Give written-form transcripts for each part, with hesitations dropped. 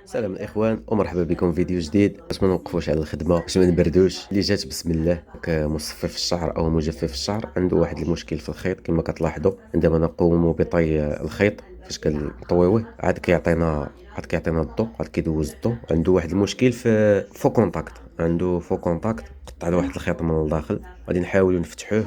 سلام الاخوان ومرحبا بكم في فيديو جديد باش ما نوقفوش على الخدمه، باش ما نبردوش. اللي جات بسم الله كمصفف الشعر او مجفف الشعر عنده واحد المشكل في الخيط كما كتلاحظوا. عندما نقوم بطي الخيط فاش كنطويوه عاد كيعطينا الضوء، عاد كيدوز الضوء. عنده واحد المشكل في فو كونتاكت، عنده فو كونتاكت قطع له واحد الخيط من الداخل. غادي نحاولوا نفتحوه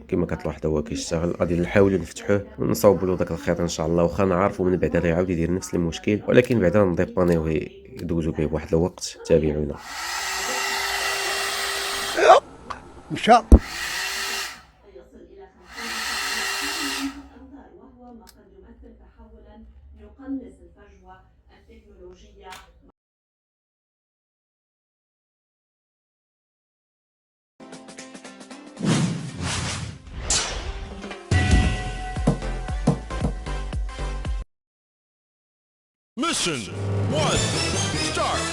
كما كتلاحظوا هو كيشتغل. غادي نحاولوا نفتحوه ونصاوبوا له داك الخيط ان شاء الله، واخا نعرفوا من بعد غيعاود يدير نفس المشكل، ولكن بعدا نديبانيوه يدوزوا به بواحد الوقت. تابعونا. مشى. Mission 1, start!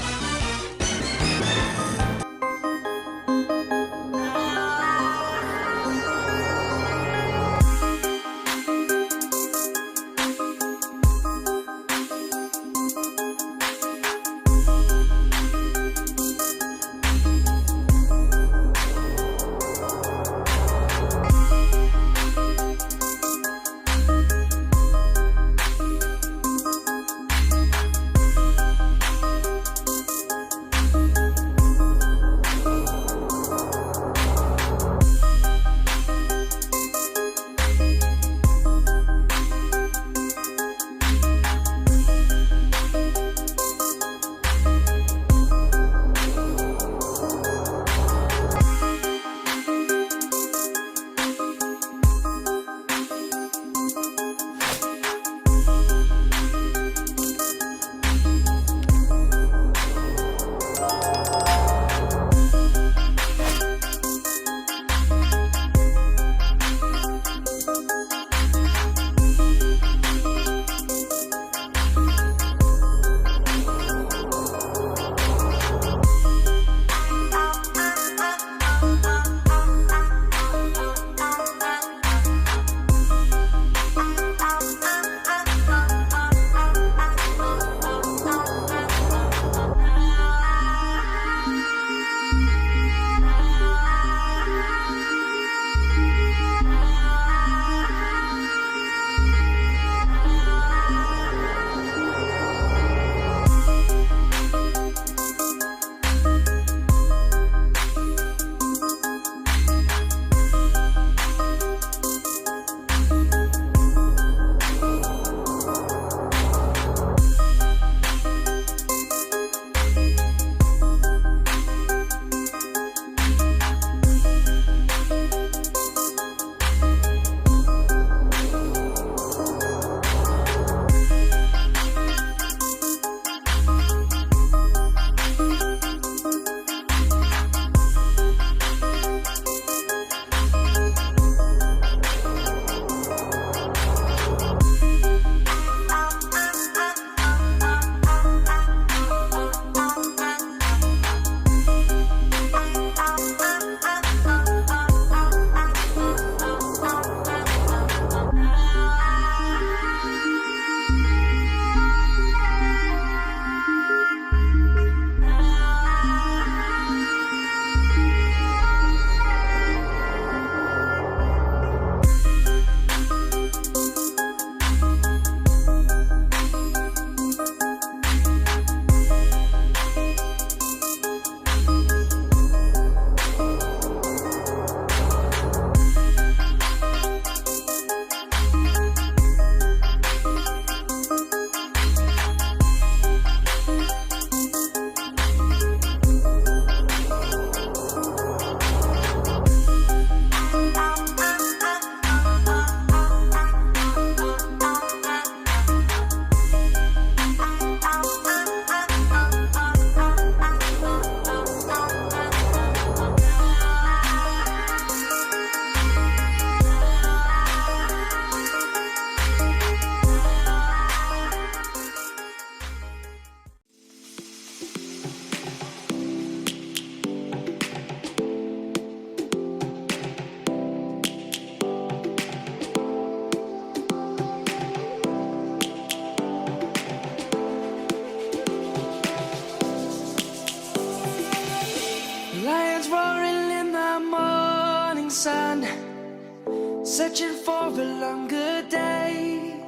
searching for a longer day.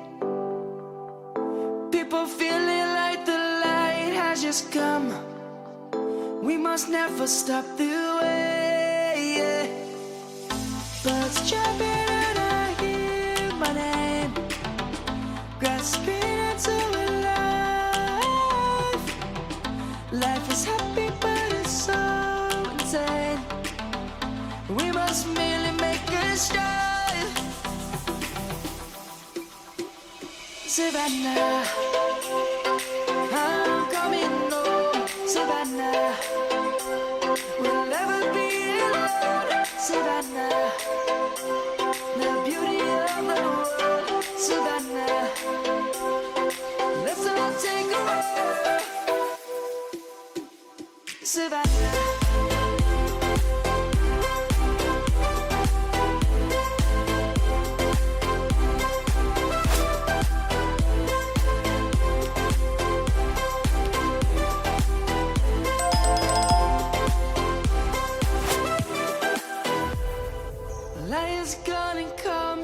People feeling like the light has just come. We must never stop the way, yeah. Birds chirping and I hear my name, grasping into a life. Life is happy but it's so insane. We must merely make a start. Savannah, I'm coming home. Savannah, we'll never be alone. Savannah, the beauty of the world. Savannah, let's all take a walk. Savannah. Lion's gonna come.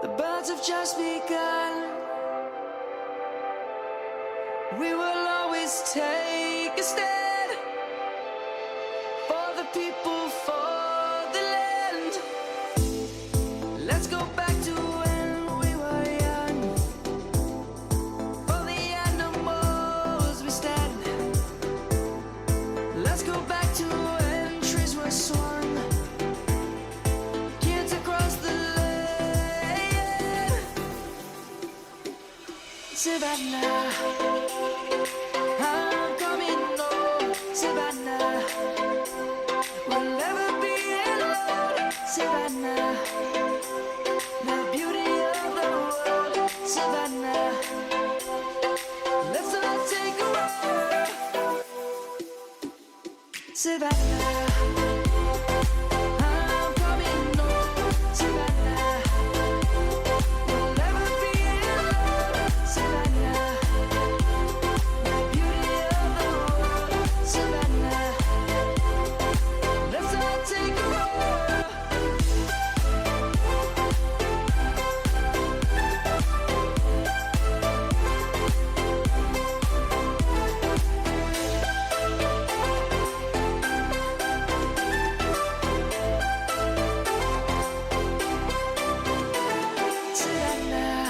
The birds have just begun. We will always take a stand for the people, for the land. Let's go back to when we were young. For the animals we stand. Let's go back to when trees were swung. Kids across the land. Savannah, I'm coming home. Savannah, we'll never be alone. Savannah, the beauty of the world. Savannah, let's all take a walk. Savannah, I'm coming home. Savannah, we'll never be alone. Savannah, the beauty of the world. Savannah, let's all take a walk. Savannah,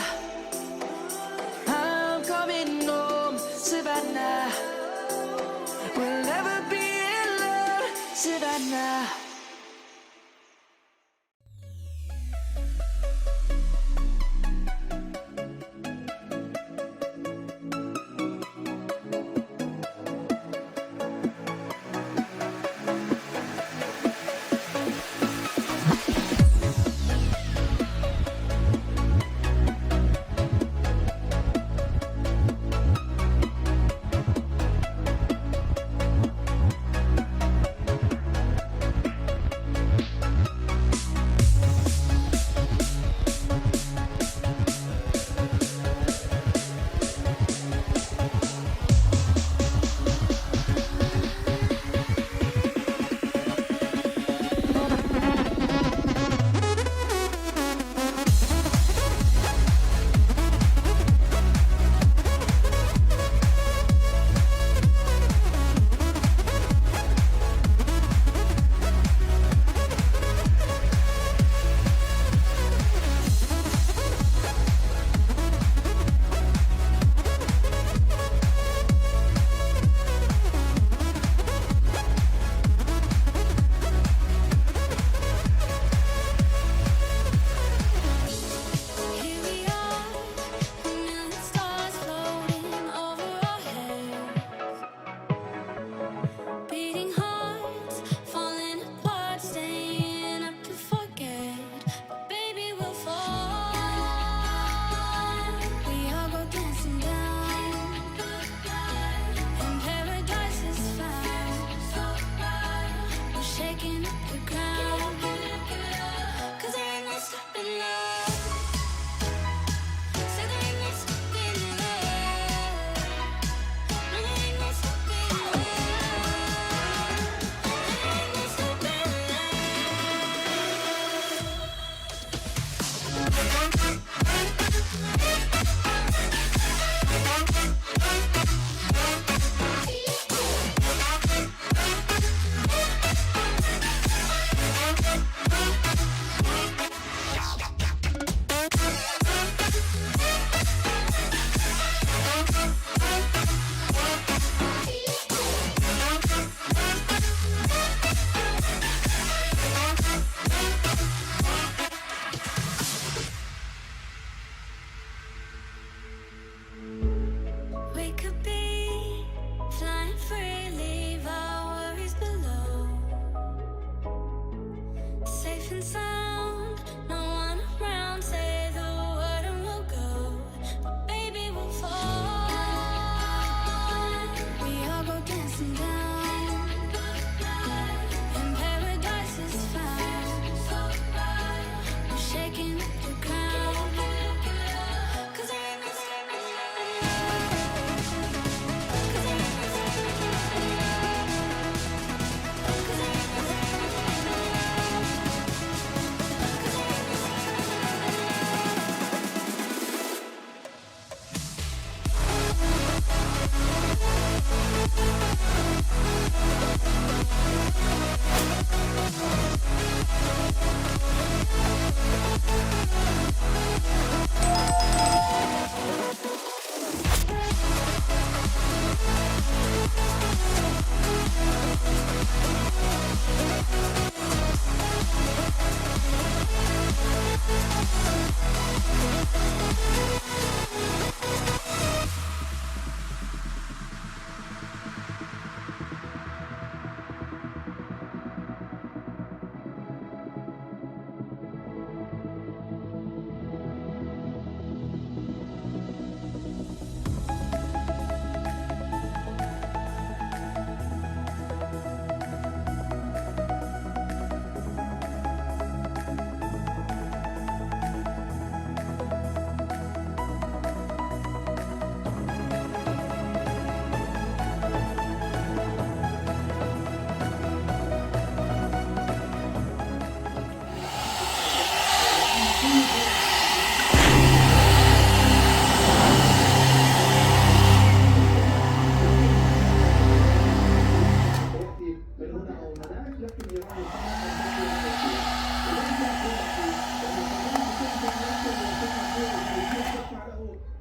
I'm coming home. Savannah, we'll never be alone. Savannah.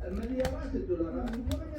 المليارات الدولارات ولا